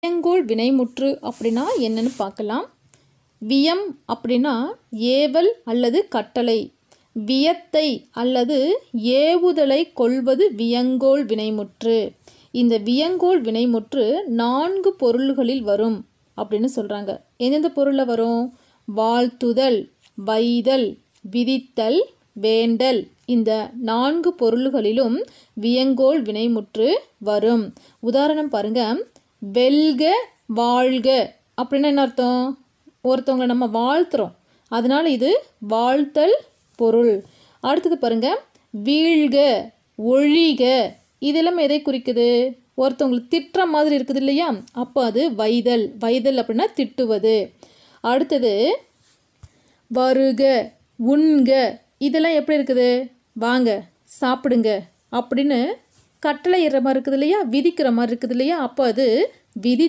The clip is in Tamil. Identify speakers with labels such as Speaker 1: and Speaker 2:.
Speaker 1: வியங்கோள் வினைமுற்று அப்படின்னா என்னன்னு பார்க்கலாம். வியம் அப்படின்னா ஏவல் அல்லது கட்டளை. வியத்தை அல்லது ஏவுதலை கொள்வது வியங்கோள் வினைமுற்று. இந்த வியங்கோள் வினைமுற்று 4 பொருள்களில் வரும் அப்படின்னு சொல்கிறாங்க. எந்தெந்த பொருளில் வரும்? வாழ்த்துதல், வைதல், விதித்தல், வேண்டல். இந்த 4 பொருள்களிலும் வியங்கோள் வினைமுற்று வரும். உதாரணம் பாருங்க. வெல்க, வாழ்க அப்படின்னா என்ன அர்த்தம்? ஒருத்தவங்களை நம்ம வாழ்த்துறோம், அதனால இது வாழ்த்தல் பொருள். அடுத்தது பாருங்க. வீழ்க, ஒழிக, இதெல்லாம் எதை குறிக்குது? ஒருத்தவங்களுக்கு திட்டுற மாதிரி இருக்குது இல்லையா, அப்போ அது வைதல். வைதல் அப்படின்னா திட்டுவது. அடுத்தது வருக, உண்க, இதெல்லாம் எப்படி இருக்குது? வாங்க சாப்பிடுங்க அப்படின்னு கட்டளை இடுற மாதிரி இருக்குது இல்லையா, விதிக்கிற மாதிரி இருக்குது இல்லையா, அப்போ அது விதி